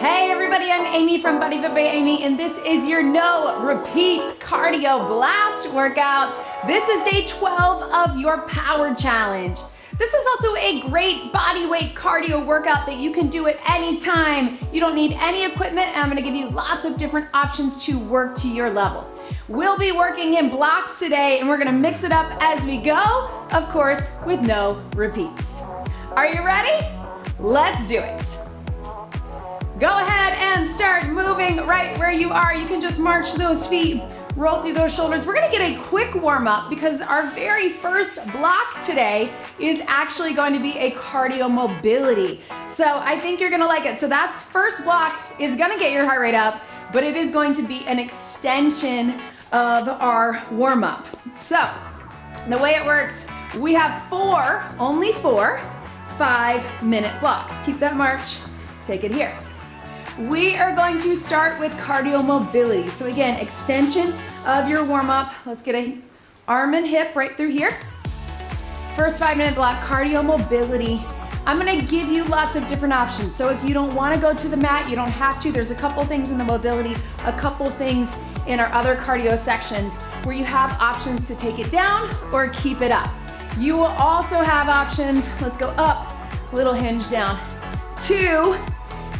Hey everybody, I'm Amy from BodyFit by Amy, and this is your no repeat cardio blast workout. This is day 12 of your power challenge. This is also a great body weight cardio workout that you can do at any time. You don't need any equipment, and I'm gonna give you lots of different options to work to your level. We'll be working in blocks today, and we're gonna mix it up as we go, of course, with no repeats. Are you ready? Let's do it. Go ahead and start moving right where you are. You can just march those feet, roll through those shoulders. We're gonna get a quick warm up because our very first block today is actually going to be a cardio mobility. So I think you're gonna like it. So that's first block is gonna get your heart rate up, but it is going to be an extension of our warm up. So the way it works, we have only four 5-minute blocks. Keep that march, take it here. We are going to start with cardio mobility. So again, extension of your warm up. Let's get a arm and hip right through here. First 5-minute block, cardio mobility. I'm gonna give you lots of different options. So if you don't wanna go to the mat, you don't have to. There's a couple things in the mobility, a couple things in our other cardio sections where you have options to take it down or keep it up. You will also have options, let's go up, little hinge down, to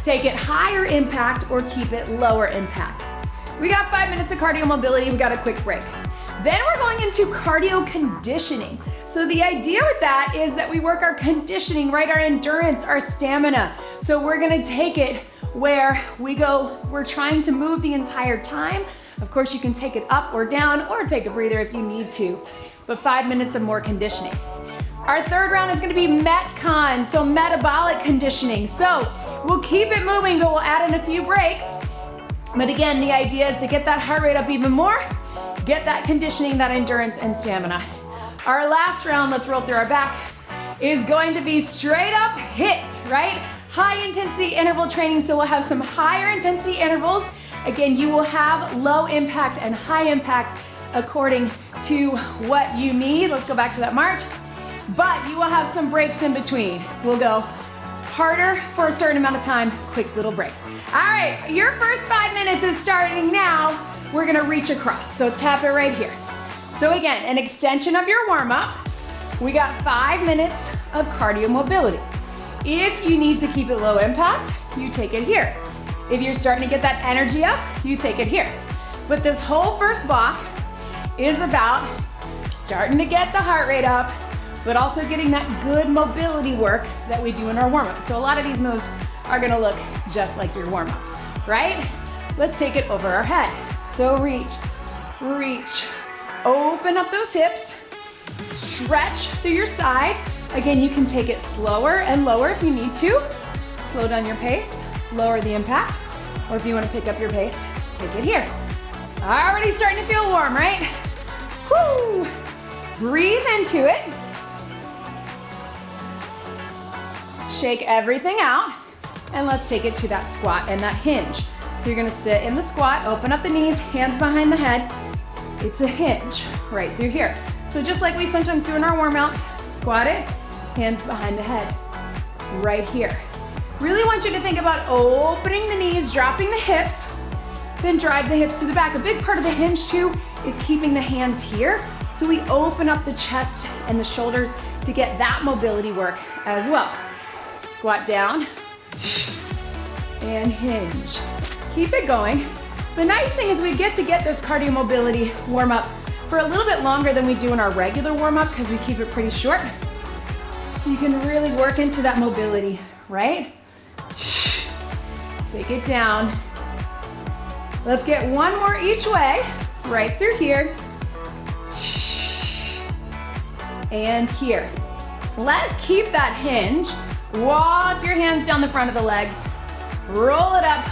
take it higher impact or keep it lower impact. We got 5 minutes of cardio mobility, we got a quick break. Then we're going into cardio conditioning. So the idea with that is that we work our conditioning, right? Our endurance, our stamina. So we're gonna take it where we're trying to move the entire time. Of course, you can take it up or down or take a breather if you need to, but 5 minutes of more conditioning. Our third round is gonna be MetCon, so metabolic conditioning. So we'll keep it moving, but we'll add in a few breaks. But again, the idea is to get that heart rate up even more, get that conditioning, that endurance and stamina. Our last round, let's roll through our back, is going to be straight up HIIT, right? High intensity interval training, so we'll have some higher intensity intervals. Again, you will have low impact and high impact according to what you need. Let's go back to that march. But you will have some breaks in between. We'll go harder for a certain amount of time, quick little break. All right, your first 5 minutes is starting now. We're gonna reach across, so tap it right here. So again, an extension of your warm up. We got 5 minutes of cardio mobility. If you need to keep it low impact, you take it here. If you're starting to get that energy up, you take it here. But this whole first block is about starting to get the heart rate up, but also getting that good mobility work that we do in our warm-up. So a lot of these moves are gonna look just like your warm-up, right? Let's take it over our head. So reach, open up those hips, stretch through your side. Again, you can take it slower and lower if you need to. Slow down your pace, lower the impact, or if you wanna pick up your pace, take it here. Already starting to feel warm, right? Woo! Breathe into it. Shake everything out, and let's take it to that squat and that hinge. So you're gonna sit in the squat, open up the knees, hands behind the head. It's a hinge right through here. So just like we sometimes do in our warm up, squat it, hands behind the head, right here. Really want you to think about opening the knees, dropping the hips, then drive the hips to the back. A big part of the hinge too is keeping the hands here. So we open up the chest and the shoulders to get that mobility work as well. Squat down and hinge. Keep it going. The nice thing is we get this cardio mobility warm up for a little bit longer than we do in our regular warm up because we keep it pretty short. So you can really work into that mobility, right? Take it down. Let's get one more each way, right through here. And here. Let's keep that hinge. Walk your hands down the front of the legs. Roll it up.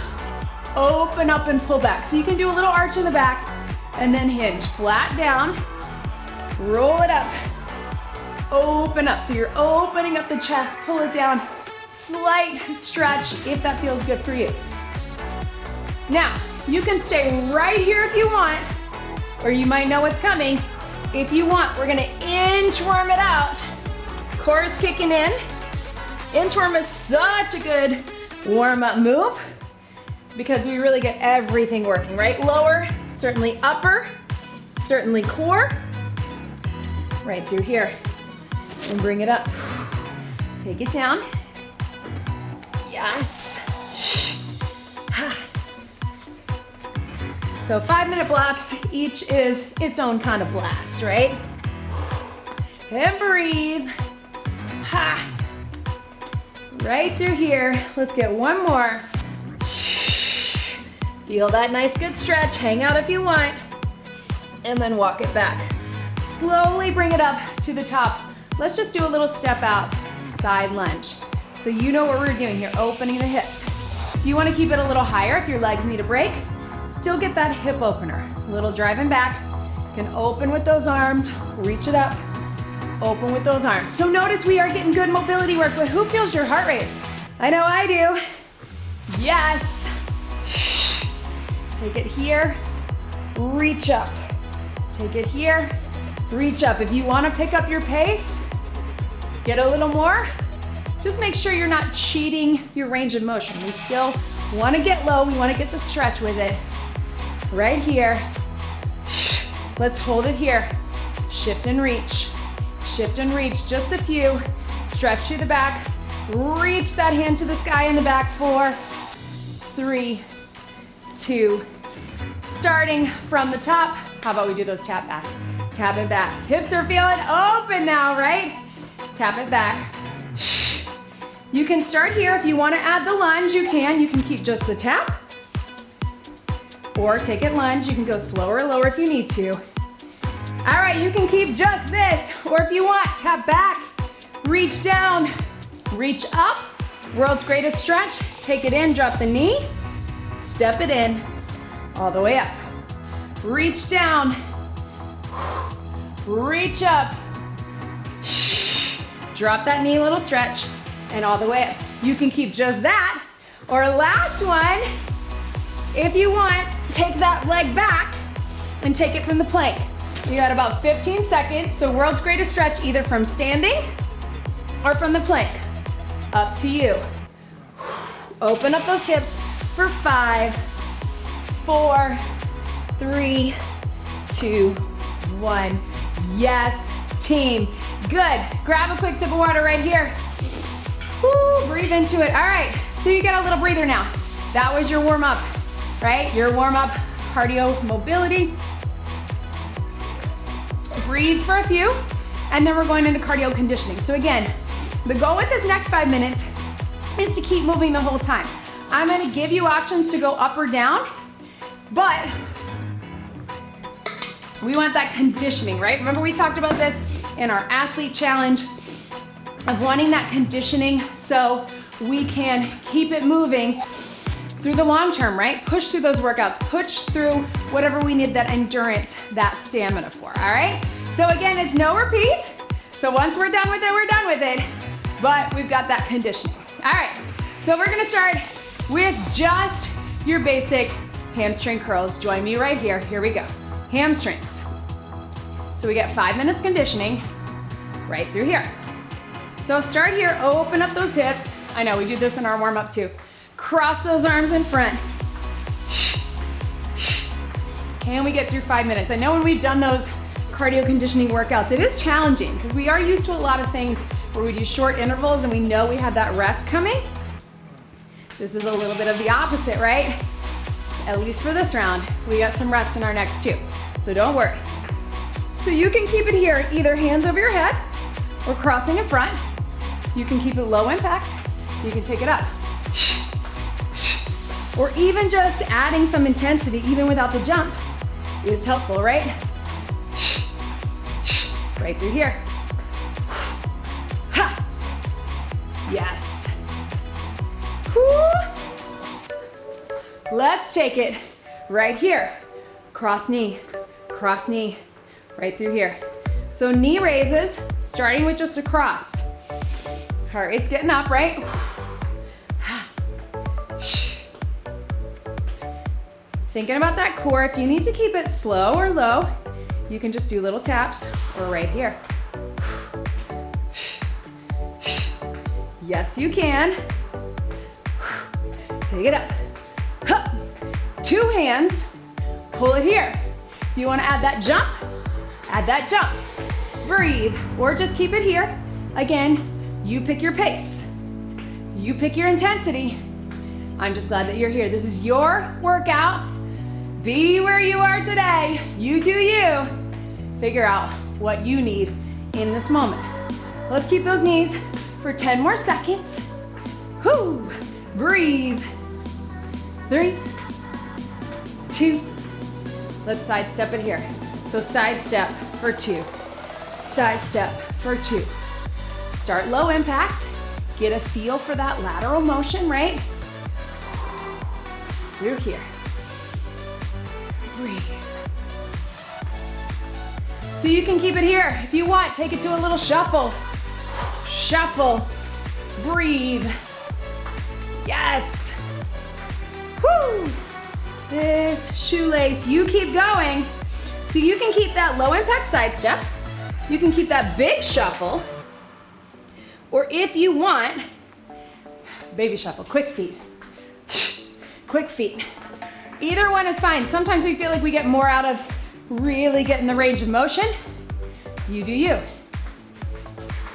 Open up and pull back. So you can do a little arch in the back and then hinge. Flat down. Roll it up. Open up. So you're opening up the chest. Pull it down. Slight stretch if that feels good for you. Now, you can stay right here if you want, or you might know what's coming. If you want, we're gonna inchworm it out. Core is kicking in. Inchworm is such a good warm-up move. because we really get everything working, right? Lower, certainly upper, certainly core. Right through here. And bring it up. Take it down. Yes. So 5-minute blocks, each is its own kind of blast, right? And breathe. Right through here. Let's get one more. Feel that nice good stretch. Hang out if you want. And then walk it back. Slowly bring it up to the top. Let's just do a little step out, side lunge. So you know what we're doing here, opening the hips. If you want to keep it a little higher, if your legs need a break, still get that hip opener. A little driving back. You can open with those arms, reach it up, open with those arms. So notice we are getting good mobility work, but who feels your heart rate? I know I do. Yes. Take it here, reach up. Take it here, reach up. If you want to pick up your pace, get a little more. Just make sure you're not cheating your range of motion. We still want to get low. We want to get the stretch with it. Right here. Let's hold it here. Shift and reach. Shift and reach. Just a few. Stretch to the back. Reach that hand to the sky in the back. 4, 3, 2. Starting from the top. How about we do those tap backs? Tap it back. Hips are feeling open now, right? Tap it back. You can start here. If you want to add the lunge, you can. You can keep just the tap. Or take it lunge. You can go slower or lower if you need to. All right, you can keep just this. Or if you want, tap back, reach down, reach up. World's greatest stretch. Take it in, drop the knee, step it in, all the way up. Reach down, reach up. Drop that knee, little stretch, and all the way up. You can keep just that. Or last one, if you want, take that leg back and take it from the plank. You got about 15 seconds, so world's greatest stretch either from standing or from the plank. Up to you. Open up those hips for 5, 4, 3, 2, 1. Yes, team. Good. Grab a quick sip of water right here. Woo, breathe into it. All right, so you get a little breather now. That was your warm up, right? Your warm up cardio mobility. Breathe for a few, and then we're going into cardio conditioning. So again, the goal with this next 5 minutes is to keep moving the whole time. I'm gonna give you options to go up or down, but we want that conditioning, right? Remember we talked about this in our athlete challenge of wanting that conditioning so we can keep it moving through the long term, right? Push through those workouts, push through whatever we need that endurance, that stamina for, all right? So again, it's no repeat. So once we're done with it, we're done with it, but we've got that conditioning. All right, so we're gonna start with just your basic hamstring curls. Join me right here. Here we go. Hamstrings. So we get 5 minutes conditioning right through here. So start here, open up those hips. I know we do this in our warm up too. Cross those arms in front. Can we get through 5 minutes? I know when we've done those cardio conditioning workouts, it is challenging because we are used to a lot of things where we do short intervals and we know we have that rest coming. This is a little bit of the opposite, right? At least for this round, we got some rest in our next two. So don't worry. So you can keep it here, either hands over your head or crossing in front. You can keep it low impact. You can take it up. Or even just adding some intensity, even without the jump, is helpful, right? Right through here. Ha! Yes. Whew. Let's take it right here. Cross knee, right through here. So knee raises, starting with just a cross. Heart rate's getting up, right? Thinking about that core, if you need to keep it slow or low, you can just do little taps or right here. Yes, you can. Take it up. 2 hands, pull it here. If you wanna add that jump, add that jump. Breathe, or just keep it here. Again, you pick your pace. You pick your intensity. I'm just glad that you're here. This is your workout. Be where you are today. You do you. Figure out what you need in this moment. Let's keep those knees for 10 more seconds. Whoo, breathe. 3, 2, let's sidestep it here. So sidestep for 2, sidestep for 2. Start low impact, get a feel for that lateral motion, right? Through here. Breathe. So you can keep it here. If you want, take it to a little shuffle. Shuffle, breathe. Yes. Woo. This shoelace, you keep going. So you can keep that low impact side step. You can keep that big shuffle. Or if you want, baby shuffle, quick feet. Quick feet. Either one is fine. Sometimes we feel like we get more out of really getting the range of motion. You do you.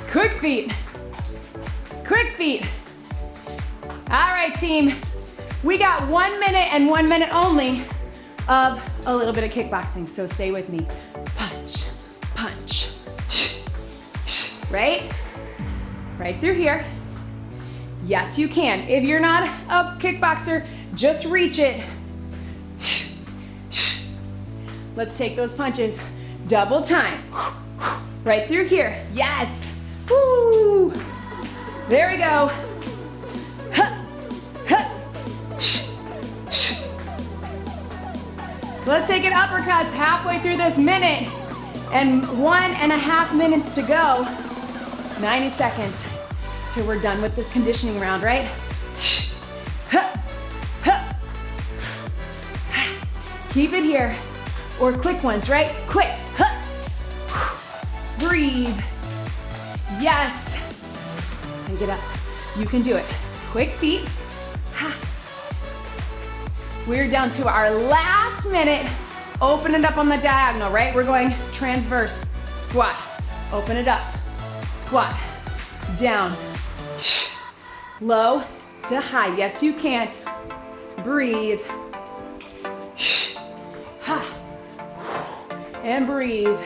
Quick feet. Quick feet. All right, team. We got 1 minute and 1 minute only of a little bit of kickboxing, so stay with me. Punch, punch. Right? Right through here. Yes, you can. If you're not a kickboxer, just reach it. Let's take those punches. Double time. Right through here. Yes. Woo. There we go. Let's take it uppercuts halfway through this minute and 1.5 minutes to go. 90 seconds till we're done with this conditioning round, right? Keep it here. Or quick ones, right? Quick. Breathe. Yes. Take it up. You can do it. Quick feet. We're down to our last minute. Open it up on the diagonal, right? We're going transverse. Squat. Open it up. Squat. Down. Low to high. Yes, you can. Breathe. And breathe.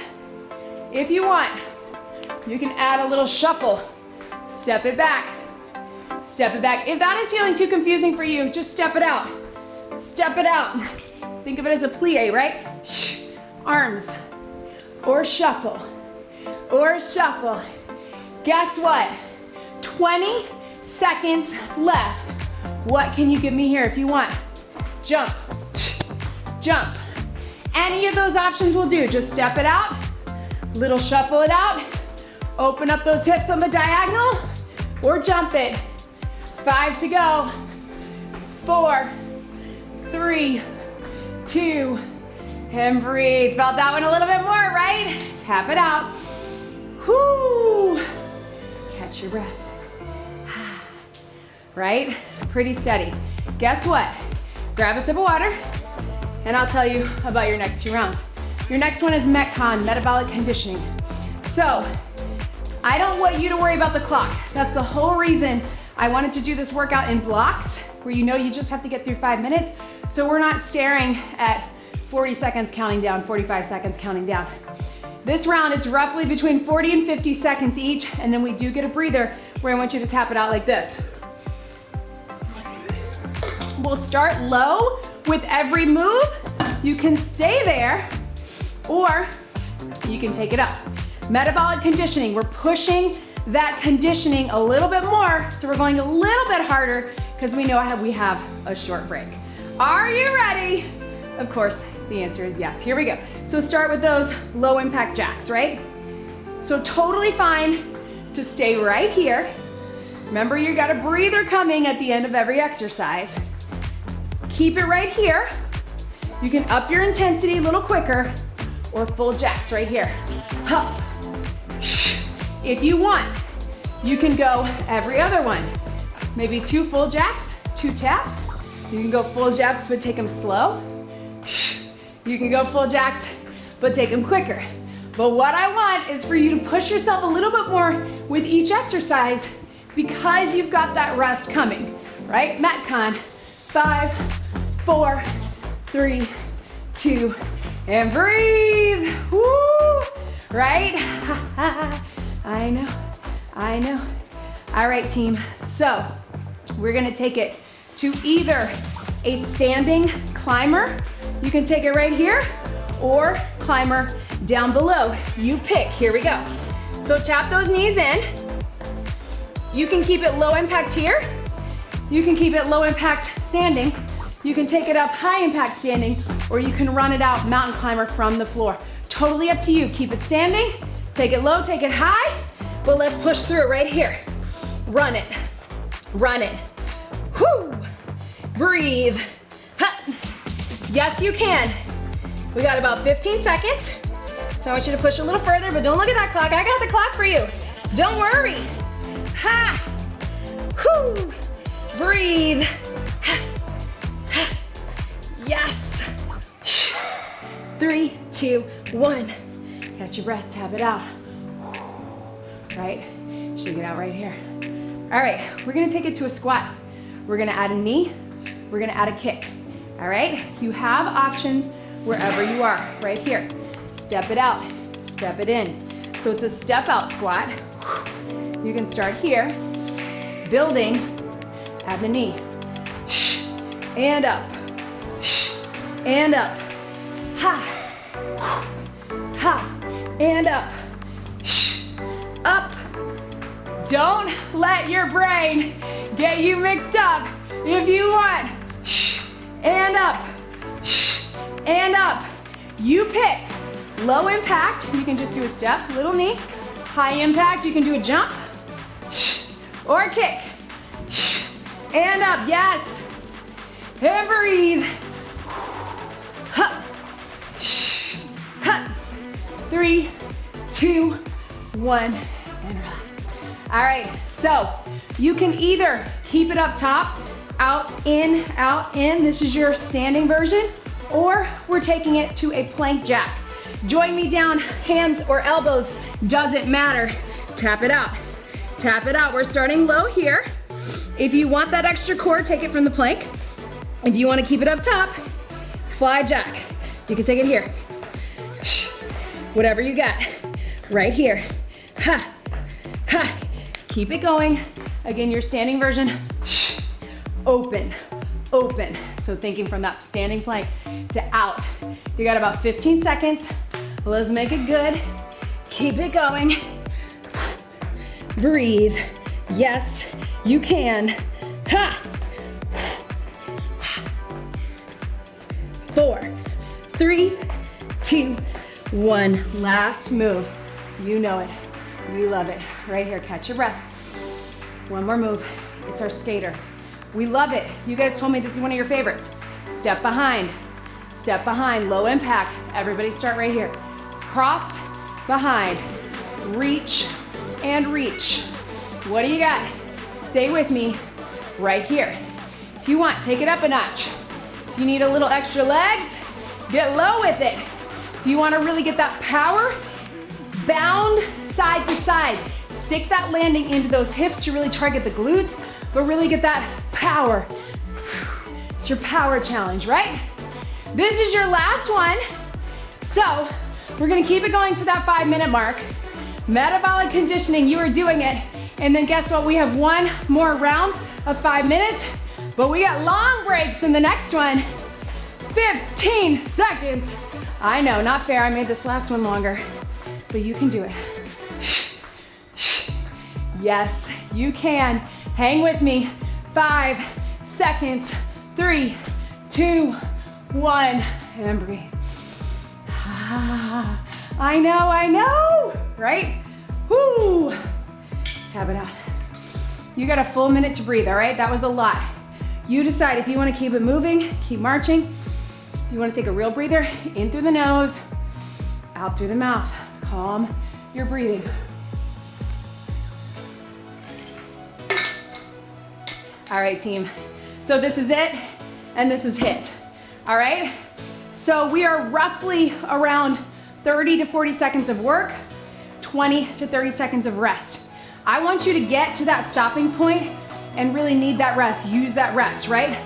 If you want, you can add a little shuffle. Step it back. Step it back. If that is feeling too confusing for you, just step it out. Step it out. Think of it as a plie, right? Arms. Or shuffle. Or shuffle. Guess what? 20 seconds left. What can you give me here if you want? Jump. Jump. Any of those options will do. Just step it out. Little shuffle it out. Open up those hips on the diagonal. Or jump it. 5 to go. 4, 3, 2, and breathe. Felt that one a little bit more, right? Tap it out. Whoo! Catch your breath. Right? Pretty steady. Guess what? Grab a sip of water, and I'll tell you about your next 2 rounds. Your next one is MetCon, metabolic conditioning. So, I don't want you to worry about the clock. That's the whole reason I wanted to do this workout in blocks, where you know you just have to get through 5 minutes, so we're not staring at 40 seconds counting down, 45 seconds counting down. This round, it's roughly between 40 and 50 seconds each, and then we do get a breather where I want you to tap it out like this. We'll start low with every move. You can stay there, or you can take it up. Metabolic conditioning, we're pushing that conditioning a little bit more, so we're going a little bit harder because we know we have a short break. Are you ready? Of course, the answer is yes. Here we go. So start with those low impact jacks, right? So totally fine to stay right here. Remember, you got a breather coming at the end of every exercise. Keep it right here. You can up your intensity a little quicker, or full jacks right here. Hup. If you want, you can go every other one. Maybe 2 full jacks, 2 taps, You can go full jacks, but take them slow. You can go full jacks, but take them quicker. But what I want is for you to push yourself a little bit more with each exercise because you've got that rest coming, right? MetCon, 5, 4, 3, 2, and breathe. Woo! Right? I know. All right, team. So we're gonna take it to either a standing climber, you can take it right here, or climber down below. You pick, here we go. So tap those knees in. You can keep it low impact here. You can keep it low impact standing. You can take it up high impact standing, or you can run it out mountain climber from the floor. Totally up to you. Keep it standing, take it low, take it high, but let's push through it right here. Run it, run it. Whoo! Breathe. Ha. Yes, you can. We got about 15 seconds. So I want you to push a little further, but don't look at that clock. I got the clock for you. Don't worry. Ha. Whoo. Breathe. Ha. Ha. Yes. 3, 2, 1. Catch your breath, tap it out. Right? Shake it out right here. All right, we're gonna take it to a squat. We're gonna add a knee, we're gonna add a kick. All right? You have options wherever you are, right here. Step it out, step it in. So it's a step out squat. You can start here, building, add the knee. And up, and up. Ha, ha, and up, up. Don't let your brain get you mixed up. If you want, and up, and up. You pick. Low impact, you can just do a step, little knee. High impact, you can do a jump or a kick. And up, yes. And breathe. Huh. Huh. 3, 2, 1, and relax. All right, so you can either keep it up top, out, in, out, in. This is your standing version, or we're taking it to a plank jack. Join me down, hands or elbows, doesn't matter. Tap it out, tap it out. We're starting low here. If you want that extra core, take it from the plank. If you want to keep it up top, fly jack. You can take it here. Whatever you got, right here. Ha, ha. Keep it going. Again, your standing version. Open, open. So thinking from that standing plank to out. You got about 15 seconds. Let's make it good. Keep it going. Breathe. Yes, you can. Ha! 4, 3, 2, 1. Last move. You know it. We love it. Right here, catch your breath. One more move. It's our skater. We love it. You guys told me this is one of your favorites. Step behind, low impact. Everybody start right here. Cross, behind, reach, and reach. What do you got? Stay with me right here. If you want, take it up a notch. If you need a little extra legs, get low with it. If you want to really get that power, bound side to side. Stick that landing into those hips to really target the glutes, but really get that power. It's your power challenge, right? This is your last one. So we're gonna keep it going to that 5-minute mark. Metabolic conditioning, you are doing it. And then guess what? We have one more round of 5 minutes, but we got long breaks in the next one. 15 seconds. I know, not fair. I made this last one longer, but you can do it. Yes, you can. Hang with me. 5 seconds. 3, 2, 1, and breathe. I know, right? Whoo! Tap it out. You got a full minute to breathe, all right? That was a lot. You decide if you want to keep it moving, keep marching. If you want to take a real breather, in through the nose, out through the mouth. Calm your breathing. All right, team. So this is it. and this is HIIT, all right? So we are roughly around 30 to 40 seconds of work, 20 to 30 seconds of rest. I want you to get to that stopping point and really need that rest, use that rest, right?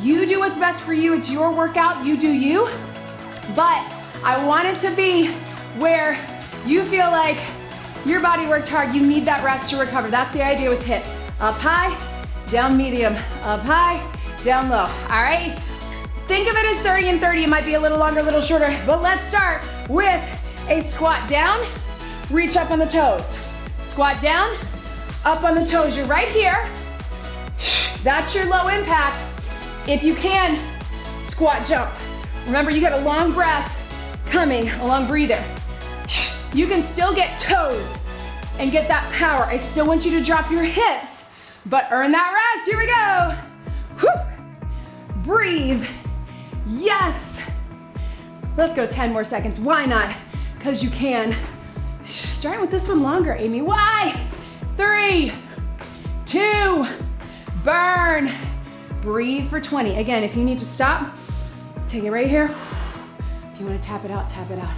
You do what's best for you, it's your workout, you do you, but I want it to be where you feel like your body worked hard, you need that rest to recover. That's the idea with HIIT. Up high, down medium, up high, down low, all right? Think of it as 30 and 30, it might be a little longer, a little shorter, but let's start with a squat down, reach up on the toes. Squat down, up on the toes, you're right here. That's your low impact. If you can, squat jump. Remember, you got a long breath coming, a long breather. You can still get toes and get that power. I still want you to drop your hips, but earn that rest. Here we go. Whew. Breathe. Yes. Let's go 10 more seconds. Why not? Because you can. Starting with this one longer, Amy. Why? 3, 2, burn. Breathe for 20. Again, if you need to stop, take it right here. If you want to tap it out, tap it out.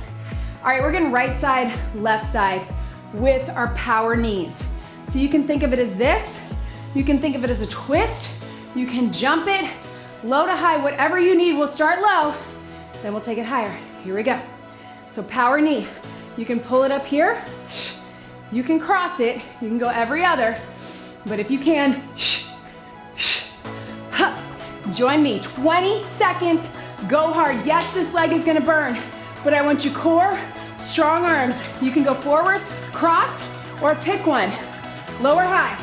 All right, we're getting right side, left side with our power knees. So you can think of it as this. You can think of it as a twist. You can jump it, low to high, whatever you need. We'll start low, then we'll take it higher. Here we go. So power knee. You can pull it up here. You can cross it. You can go every other. But if you can, join me. 20 seconds. Go hard. Yes, this leg is gonna burn, but I want you core, strong arms. You can go forward, cross, or pick one. Lower high.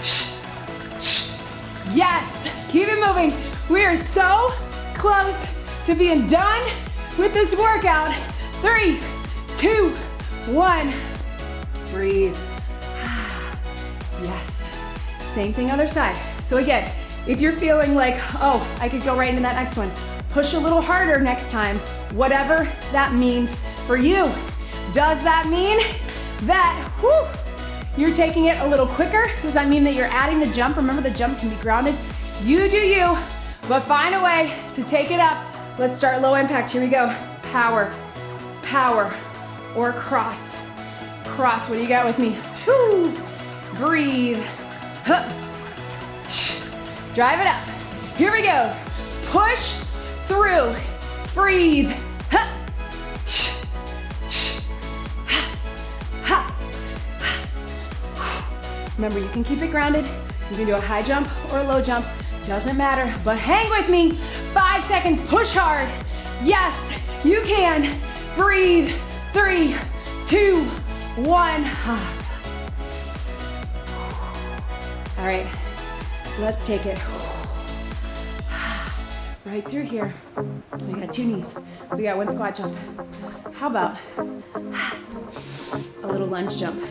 Yes, keep it moving. We are so close to being done with this workout. 3, 2, 1. Breathe. Yes. Same thing other side. So again, if you're feeling like, oh, I could go right into that next one, push a little harder next time, whatever that means for you. Does that mean that, you're taking it a little quicker? Does that mean that you're adding the jump? Remember, the jump can be grounded. You do you, but find a way to take it up. Let's start low impact. Here we go. Power, power, or cross. Cross, what do you got with me? Whew. Breathe. Huh. Drive it up. Here we go. Push through. Breathe. Huh. Remember, you can keep it grounded. You can do a high jump or a low jump. Doesn't matter, but hang with me. 5 seconds, push hard. Yes, you can. Breathe. 3, 2, 1. All right, let's take it. Right through here. We got 2 knees. We got 1 squat jump. How about a little lunge jump?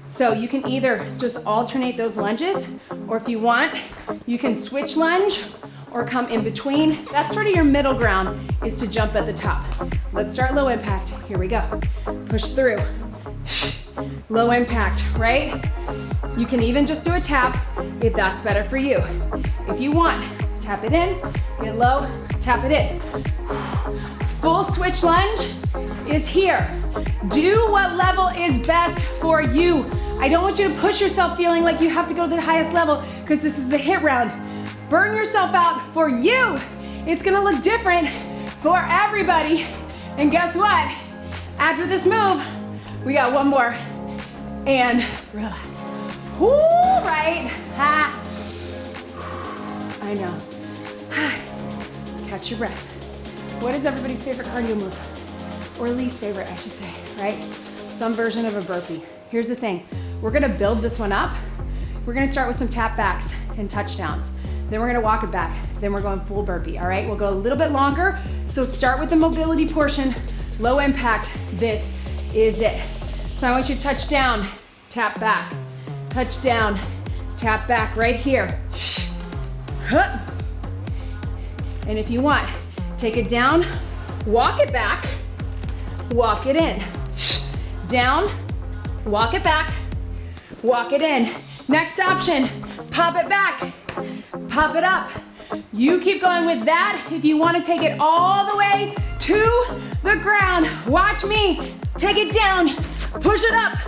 So you can either just alternate those lunges, or if you want, you can switch lunge or come in between. That's sort of your middle ground, is to jump at the top. Let's start low impact. Here we go. Push through. Low impact, right? You can even just do a tap if that's better for you. If you want, tap it in, get low, tap it in. Full switch lunge is here. Do what level is best for you. I don't want you to push yourself feeling like you have to go to the highest level, because this is the HIIT round. Burn yourself out for you. It's gonna look different for everybody. And guess what? After this move, we got 1 more. And relax. Woo, right? Ha. I know. Catch your breath. What is everybody's favorite cardio move? Or least favorite, I should say, right? Some version of a burpee. Here's the thing. We're gonna build this one up. We're gonna start with some tap backs and touchdowns. Then we're gonna walk it back. Then we're going full burpee, all right? We'll go a little bit longer. So start with the mobility portion, low impact. This is it. So I want you to touch down, tap back. Touch down, tap back right here. And if you want, take it down, walk it back, walk it in. Down, walk it back, walk it in. Next option, pop it back, pop it up. You keep going with that. If you want to take it all the way to the ground, watch me. Take it down, push it up,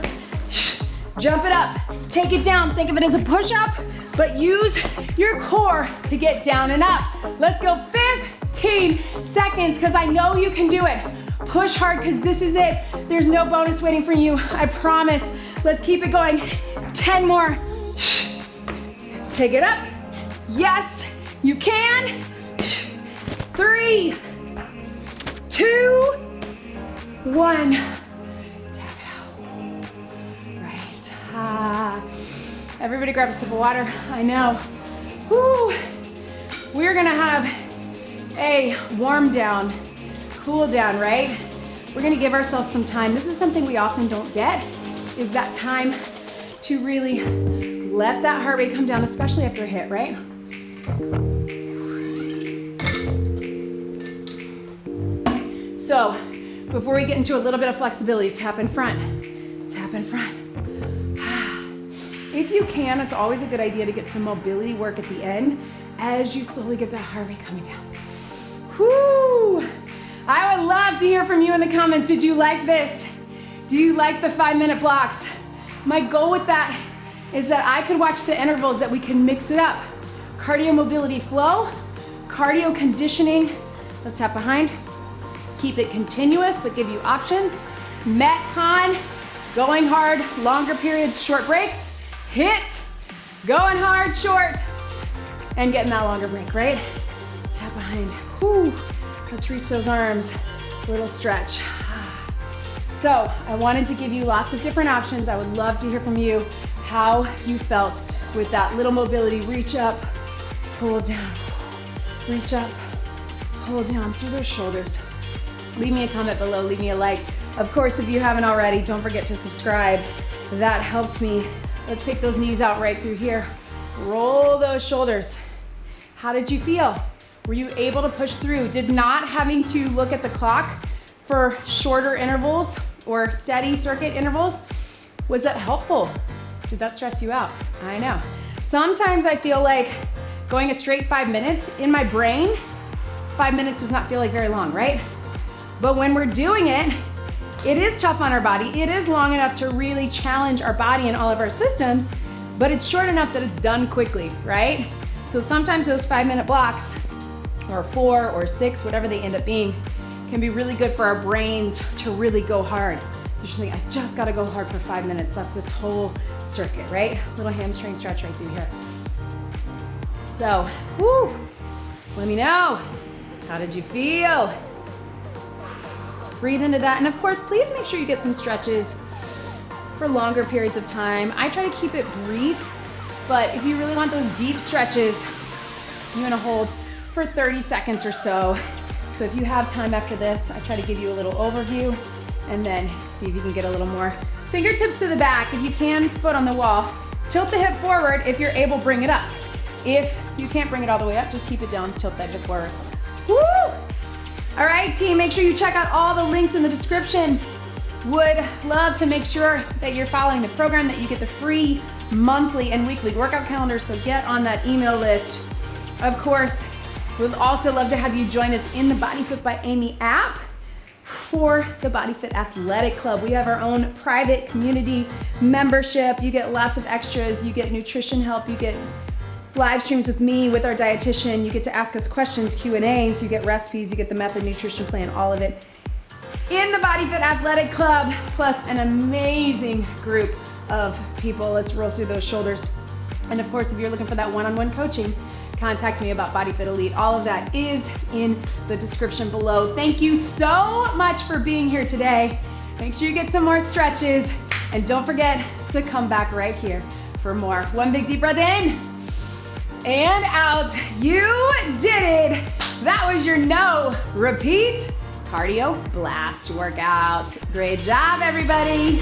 jump it up, take it down. Think of it as a push-up, but use your core to get down and up. Let's go 15 seconds, because I know you can do it. Push hard, because this is it. There's no bonus waiting for you, I promise. Let's keep it going. 10 more. Take it up. Yes, you can. 3, 2, 1. Everybody grab a sip of water. I know. Woo. We're gonna have a warm down, cool down, right? We're gonna give ourselves some time. This is something we often don't get, is that time to really let that heart rate come down, especially after a HIIT, right? So, before we get into a little bit of flexibility, tap in front, tap in front. If you can, it's always a good idea to get some mobility work at the end as you slowly get that heart rate coming down. Whoo! I would love to hear from you in the comments. Did you like this? Do you like the 5-minute blocks? My goal with that is that I could watch the intervals, that we can mix it up. Cardio mobility flow, cardio conditioning. Let's tap behind. Keep it continuous, but give you options. MetCon, going hard, longer periods, short breaks. HIIT, going hard, short, and getting that longer break, right? Tap behind. Whew. Let's reach those arms. Little stretch. So I wanted to give you lots of different options. I would love to hear from you how you felt with that little mobility. Reach up, pull down, reach up, pull down through those shoulders. Leave me a comment below, leave me a like. Of course, if you haven't already, don't forget to subscribe. That helps me. Let's take those knees out right through here. Roll those shoulders. How did you feel? Were you able to push through? Did not having to look at the clock for shorter intervals or steady circuit intervals, was that helpful? Did that stress you out? I know. Sometimes I feel like going a straight 5 minutes, in my brain, 5 minutes does not feel like very long, right? But when we're doing it, it is tough on our body. It is long enough to really challenge our body and all of our systems, but it's short enough that it's done quickly, right? So sometimes those 5-minute blocks, or 4 or 6, whatever they end up being, can be really good for our brains to really go hard. Usually, I just gotta go hard for 5 minutes. That's this whole circuit, right? Little hamstring stretch right through here. So, woo, let me know. How did you feel? Breathe into that. And of course, please make sure you get some stretches for longer periods of time. I try to keep it brief, but if you really want those deep stretches, you're gonna hold for 30 seconds or so. So if you have time after this, I try to give you a little overview and then see if you can get a little more. Fingertips to the back. If you can, foot on the wall. Tilt the hip forward. If you're able, bring it up. If you can't bring it all the way up, just keep it down, tilt that hip forward. Woo! All right, team, make sure you check out all the links in the description. Would love to make sure that you're following the program, that you get the free monthly and weekly workout calendars, so get on that email list. Of course, we'd also love to have you join us in the BodyFit by Amy app for the BodyFit Athletic Club. We have our own private community membership. You get lots of extras. You get nutrition help. You get live streams with me, with our dietitian. You get to ask us questions, Q&As. You get recipes. You get the method nutrition plan, all of it in the BodyFit Athletic Club, plus an amazing group of people. Let's roll through those shoulders. And of course, if you're looking for that one-on-one coaching, contact me about BodyFit Elite. All of that is in the description below. Thank you so much for being here today. Make sure you get some more stretches, and don't forget to come back right here for more. One big deep breath in and out. You did it. That was your no repeat cardio blast workout. Great job, everybody.